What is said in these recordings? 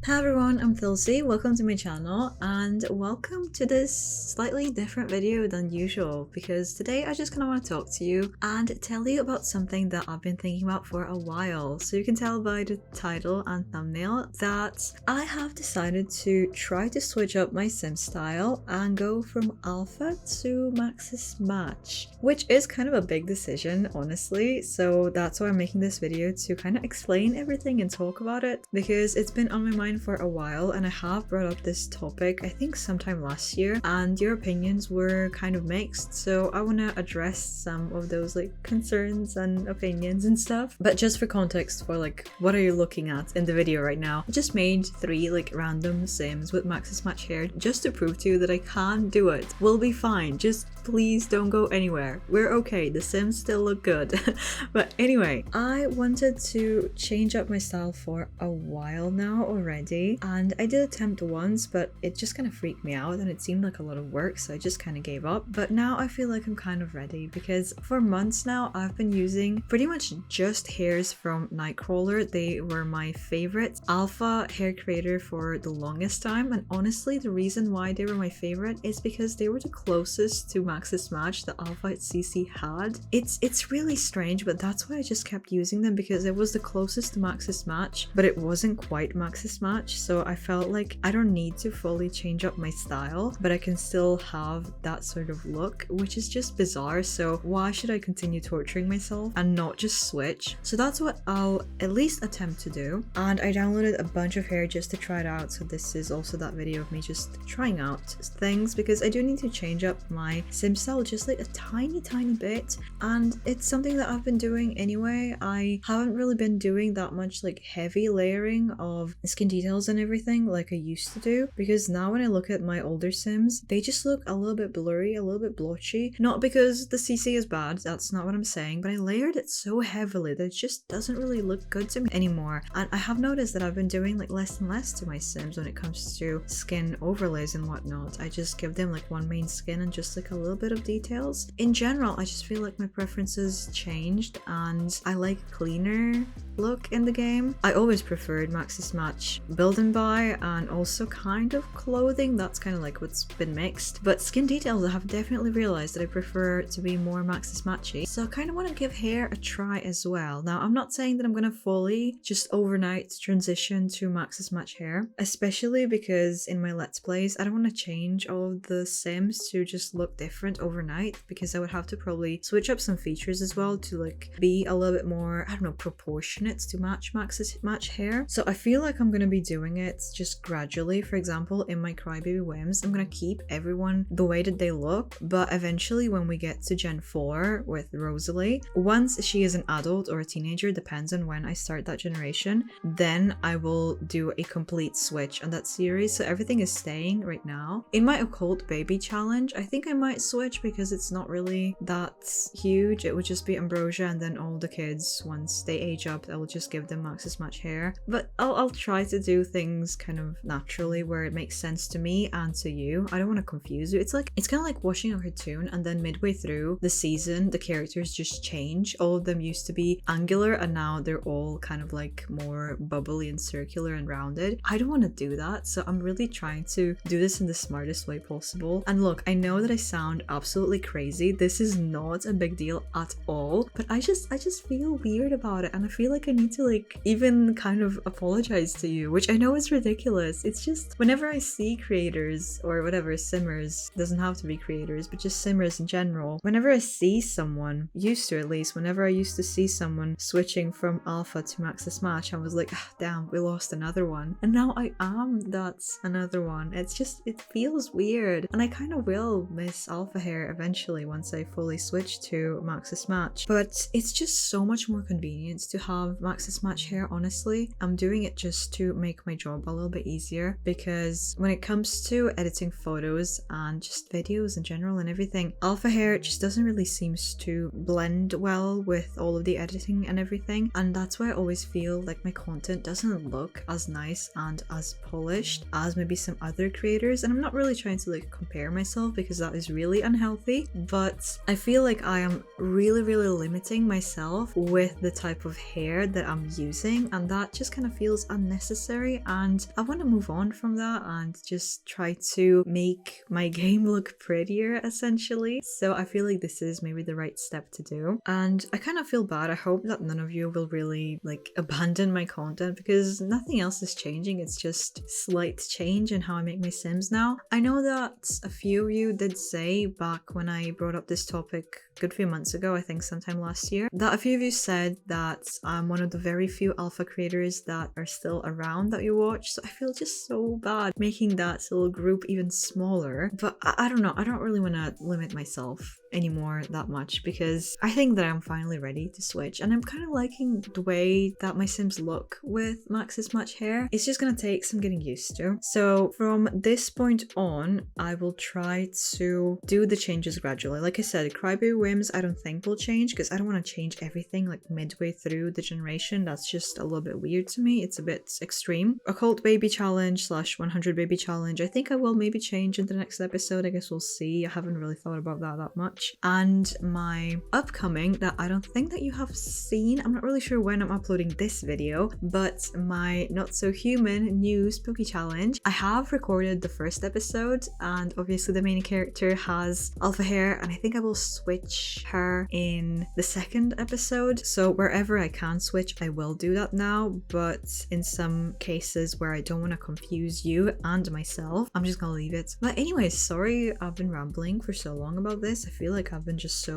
Hi everyone, I'm Thilsey, welcome to my channel and welcome to this slightly different video than usual because today I just kind of want to talk to you and tell you about something that I've been thinking about for a while. So you can tell by the title and thumbnail that I have decided to try to switch up my sim style and go from alpha to Maxis match, which is kind of a big decision honestly, so that's why I'm making this video to kind of explain everything and talk about it because it's been on my mind for a while and I have brought up this topic I think sometime last year and your opinions were kind of mixed, so I want to address some of those concerns and opinions and stuff. But just for context for what are you looking at in the video right now, I just made 3 random sims with Maxis match hair just to prove to you that I can do it. We'll be fine, just please don't go anywhere, we're okay, the sims still look good. But anyway, I wanted to change up my style for a while now already, and I did attempt once but it just kind of freaked me out and it seemed like a lot of work, so I just kind of gave up. But now I feel like I'm kind of ready because for months now I've been using pretty much just hairs from Nightcrawler. They were my favorite alpha hair creator for the longest time, and honestly the reason why they were my favorite is because they were the closest to Maxis match the alpha CC had. It's really strange, but that's why I just kept using them, because it was the closest to Maxis match but it wasn't quite Maxis match, so I felt like I don't need to fully change up my style but I can still have that sort of look, which is just bizarre. So why should I continue torturing myself and not just switch? So that's what I'll at least attempt to do, and I downloaded a bunch of hair just to try it out, so this is also that video of me just trying out things because I do need to change up my sim style just a tiny bit, and it's something that I've been doing anyway. I haven't really been doing that much heavy layering of skin details and everything like I used to do, because now when I look at my older sims they just look a little bit blurry, a little bit blotchy. Not because the CC is bad, that's not what I'm saying, but I layered it so heavily that it just doesn't really look good to me anymore. And I have noticed that I've been doing less and less to my sims when it comes to skin overlays and whatnot. I just give them one main skin and just a little bit of details. In general I just feel like my preferences changed and I like cleaner look in the game. I always preferred Maxis match build and buy, and also kind of clothing, that's kind of what's been mixed, but skin details I have definitely realized that I prefer to be more Maxis matchy, so I kind of want to give hair a try as well. Now I'm not saying that I'm gonna fully just overnight transition to Maxis match hair, especially because in my let's plays I don't want to change all of the sims to just look different overnight, because I would have to probably switch up some features as well to be a little bit more, I don't know, proportionate to match Maxis match hair. So I feel like I'm gonna be doing it just gradually. For example, in my Crybaby Whims I'm gonna keep everyone the way that they look, but eventually when we get to Gen 4 with Rosalie, once she is an adult or a teenager, depends on when I start that generation, then I will do a complete switch on that series. So everything is staying right now. In my Occult Baby challenge I think I might switch because it's not really that huge. It would just be Ambrosia and then all the kids, once they age up I will just give them Maxis match hair. But I'll try to do things kind of naturally where it makes sense to me and to you. I don't want to confuse you. It's kind of like watching a cartoon and then midway through the season the characters just change. All of them used to be angular and now they're all kind of more bubbly and circular and rounded. I don't want to do that, so I'm really trying to do this in the smartest way possible. And look, I know that I sound absolutely crazy. This is not a big deal at all, but I just feel weird about it, and I feel like I need to even kind of apologize to you, which I know is ridiculous. It's just whenever I see creators or whatever, simmers, doesn't have to be creators but just simmers in general, whenever I see someone, whenever I used to see someone switching from alpha to Maxis match, I was like, ah, damn, we lost another one, and now I am that's another one. It feels weird, and I kind of will miss alpha hair eventually once I fully switch to Maxis match, but it's just so much more convenient to have Maxis match hair. Honestly, I'm doing it just to make my job a little bit easier, because when it comes to editing photos and just videos in general and everything, alpha hair just doesn't really seem to blend well with all of the editing and everything, and that's why I always feel like my content doesn't look as nice and as polished as maybe some other creators. And I'm not really trying to compare myself because that is really unhealthy, but I feel like I am really limiting myself with the type of hair that I'm using, and that just kind of feels unnecessary unnecessary, and I want to move on from that and just try to make my game look prettier essentially. So I feel like this is maybe the right step to do, and I kind of feel bad. I hope that none of you will really like abandon my content because nothing else is changing. It's just slight change in how I make my Sims now. I know that a few of you did say back when I brought up this topic a good few months ago, I think sometime last year, that a few of you said that I'm one of the very few alpha creators that are still around that you watch. So I feel just so bad making that little group even smaller. But I don't know, I don't really want to limit myself anymore that much because I think that I'm finally ready to switch, and I'm kind of liking the way that my Sims look with Maxis much hair. It's just gonna take some getting used to. So from this point on, I will try to do the changes gradually. Like I said, Crybaby Whims I don't think will change because I don't want to change everything like midway through the generation. That's just a little bit weird to me. It's a bit extreme. Occult Baby Challenge / 100 Baby Challenge, I think I will maybe change in the next episode. I guess we'll see. I haven't really thought about that much. And my upcoming that I don't think that you have seen, I'm not really sure when I'm uploading this video, but my Not So Human new Spooky Challenge. I have recorded the first episode, and obviously the main character has alpha hair, and I think I will switch her in the second episode. So wherever I can switch, I will do that now, but in some cases where I don't want to confuse you and myself, I'm just gonna leave it. But anyways, sorry I've been rambling for so long about this. I feel like I've been just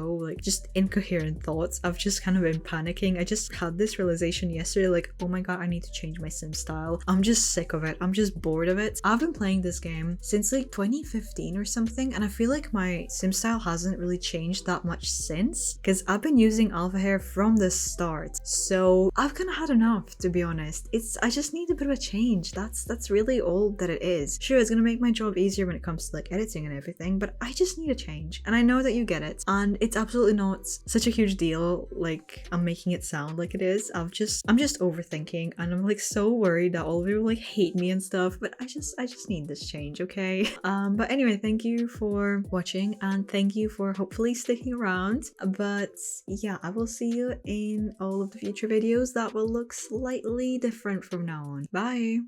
incoherent thoughts. I've just kind of been panicking. I just had this realization yesterday, like, oh my god, I need to change my sim style. I'm just sick of it. I'm just bored of it. I've been playing this game since like 2015 or something, and I feel like my sim style hasn't really changed that much since, because I've been using alpha hair from the start. So I've kind of had enough, to be honest. I just need a bit of a change. That's really all that it is. Sure, it's gonna make my job easier when it comes to like editing and everything, but I just need a change, and I know that you get it, and it's absolutely not such a huge deal like I'm making it sound like it is. I'm just overthinking, and I'm like so worried that all of you will like hate me and stuff, but I just need this change, okay? But anyway, thank you for watching, and thank you for hopefully sticking around. But yeah, I will see you in all of the future videos that will look slightly different from now on. Bye!